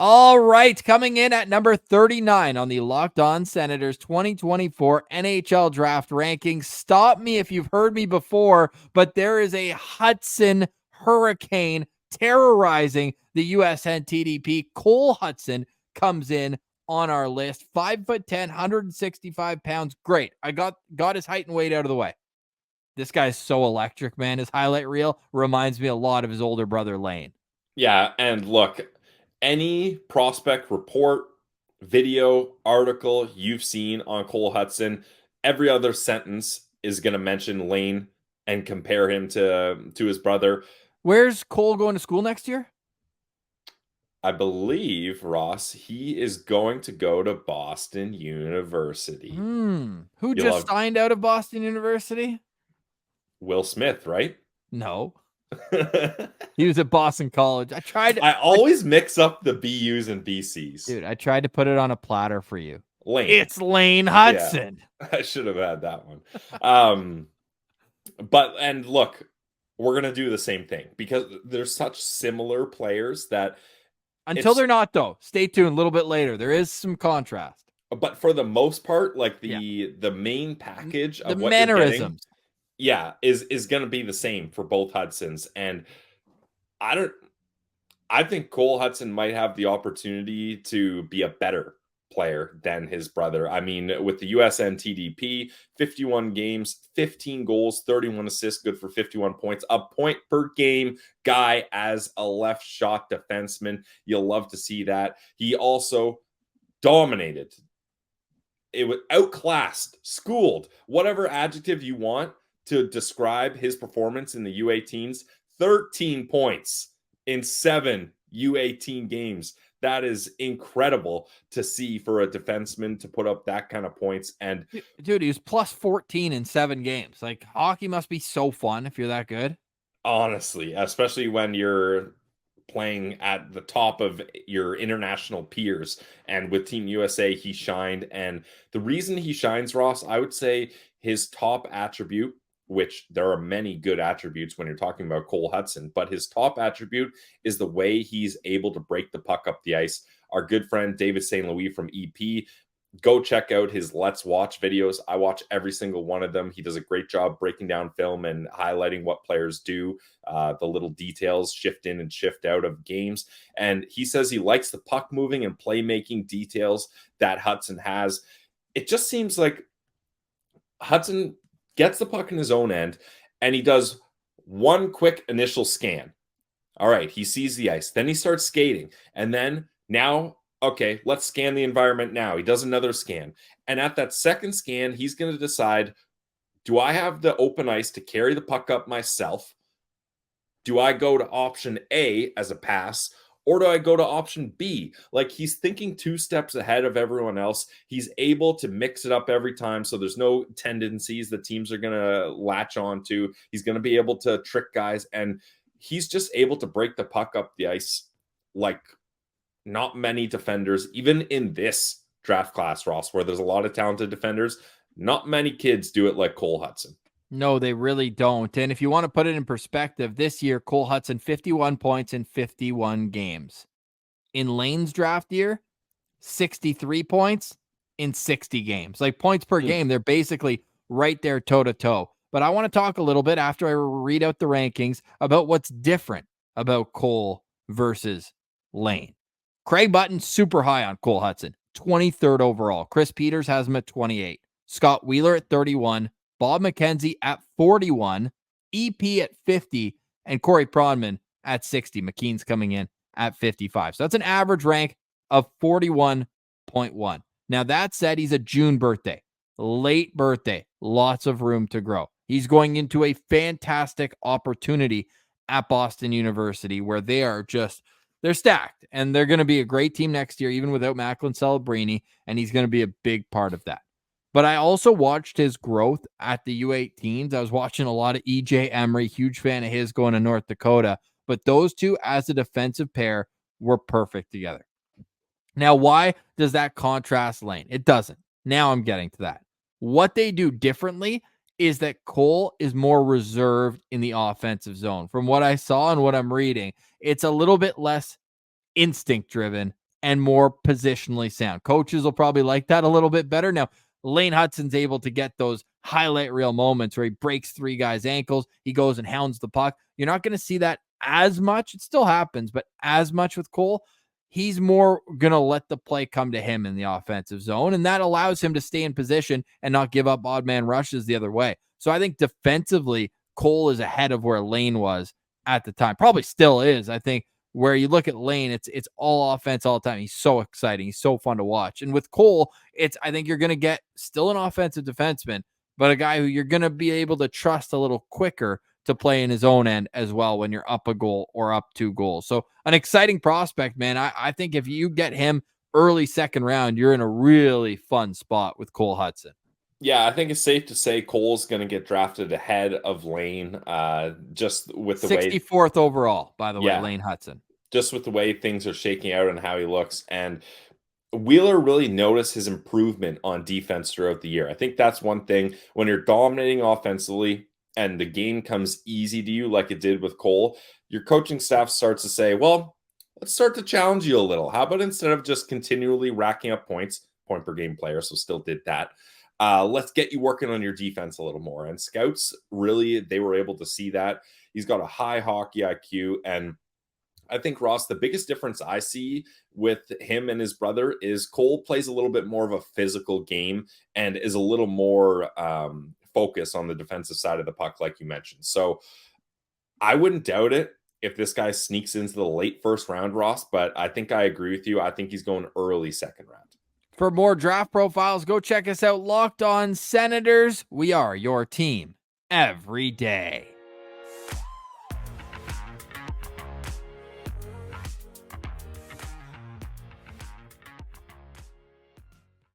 All right, coming in at number 39 on the Locked On Senators 2024 NHL Draft Rankings. Stop me if you've heard me before, but there is a Hutson hurricane terrorizing the USN TDP. Cole Hutson comes in on our list. 5'10", 165 pounds. Great. I got his height and weight out of the way. This guy's so electric, man. His highlight reel reminds me a lot of his older brother, Lane. Yeah, and look, any prospect report, video, article you've seen on Cole Hutson, every other sentence is going to mention Lane and compare him to his brother. Where's Cole going to school next year? I believe, Ross, he is going to go to Boston University. Who You'll just have signed out of Boston University? Will Smith, right? No. He was at Boston College. I always mix up the BUs and BCs. Dude, I tried to put it on a platter for you. Lane. It's Lane Hutson. Yeah, I should have had that one. And look, we're going to do the same thing because there's such similar players that until they're not, though. Stay tuned a little bit later. There is some contrast. But for the most part, like the main package of the what mannerisms, you're getting, is going to be the same for both Hudsons. And I think Cole Hutson might have the opportunity to be a better player than his brother. I mean, with the USN TDP, 51 games, 15 goals, 31 assists, good for 51 points, a point per game guy as a left shot defenseman. You'll love to see that. He also dominated. It was outclassed, schooled, whatever adjective you want to describe his performance in the U18s. 13 points in 7 U18 games. That is incredible to see for a defenseman to put up that kind of points. And dude, he was plus 14 in 7 games. Like, hockey must be so fun if you're that good. Honestly, especially when you're playing at the top of your international peers. And with Team USA, he shined. And the reason he shines, Ross, I would say his top attribute, which there are many good attributes when you're talking about Cole Hutson, but his top attribute is the way he's able to break the puck up the ice. Our good friend David St. Louis from EP, go check out his Let's Watch videos. I watch every single one of them. He does a great job breaking down film and highlighting what players do, the little details, shift in and shift out of games. And he says he likes the puck moving and playmaking details that Hutson has. It just seems like Hutson gets the puck in his own end, and he does one quick initial scan. All right, he sees the ice. Then he starts skating. And then now, okay, let's scan the environment now. He does another scan. And at that second scan, he's going to decide, do I have the open ice to carry the puck up myself? Do I go to option A as a pass? Or do I go to option B? Like, he's thinking 2 steps ahead of everyone else. He's able to mix it up every time. So there's no tendencies that teams are going to latch on to. He's going to be able to trick guys. And he's just able to break the puck up the ice like not many defenders, even in this draft class, Ross, where there's a lot of talented defenders. Not many kids do it like Cole Hutson. No, they really don't. And if you want to put it in perspective, this year, Cole Hutson, 51 points in 51 games. In Lane's draft year, 63 points in 60 games. Like, points per game, they're basically right there toe-to-toe. But I want to talk a little bit after I read out the rankings about what's different about Cole versus Lane. Craig Button, super high on Cole Hutson, 23rd overall. Chris Peters has him at 28. Scott Wheeler at 31. Bob McKenzie at 41, EP at 50, and Corey Pronman at 60. McKean's coming in at 55. So that's an average rank of 41.1. Now, that said, he's a June birthday, late birthday, lots of room to grow. He's going into a fantastic opportunity at Boston University where they're stacked, and they're going to be a great team next year, even without Macklin Celebrini, and he's going to be a big part of that. But I also watched his growth at the U18s. I was watching a lot of EJ Emery, huge fan of his going to North Dakota. But those two as a defensive pair were perfect together. Now, why does that contrast Lane? It doesn't. Now I'm getting to that. What they do differently is that Cole is more reserved in the offensive zone. From what I saw and what I'm reading, it's a little bit less instinct driven and more positionally sound. Coaches will probably like that a little bit better. Now, Lane Hutson's able to get those highlight reel moments where he breaks 3 guys' ankles. He goes and hounds the puck. You're not going to see that as much. It still happens, but as much with Cole. He's more going to let the play come to him in the offensive zone, and that allows him to stay in position and not give up odd man rushes the other way. So I think defensively, Cole is ahead of where Lane was at the time. Probably still is. I think where you look at Lane, it's all offense all the time. He's so exciting. He's so fun to watch. And with Cole, I think you're going to get still an offensive defenseman, but a guy who you're going to be able to trust a little quicker to play in his own end as well when you're up a goal or up 2 goals. So an exciting prospect, man. I think if you get him early second round, you're in a really fun spot with Cole Hutson. Yeah, I think it's safe to say Cole's going to get drafted ahead of Lane, just with the way. 64th overall, by the way, Yeah, Lane Hutson. just with the way things are shaking out and how he looks. And Wheeler really noticed his improvement on defense throughout the year. I think that's one thing when you're dominating offensively and the game comes easy to you, like it did with Cole, your coaching staff starts to say, well, let's start to challenge you a little. How about instead of just continually racking up points, point per game player, so still did that. Let's get you working on your defense a little more. And scouts really, they were able to see that. He's got a high hockey IQ. And I think, Ross, the biggest difference I see with him and his brother is Cole plays a little bit more of a physical game and is a little more focused on the defensive side of the puck, like you mentioned. So I wouldn't doubt it if this guy sneaks into the late first round, Ross, but I think I agree with you. I think he's going early second round. For more draft profiles, go check us out. Locked On Senators. We are your team every day.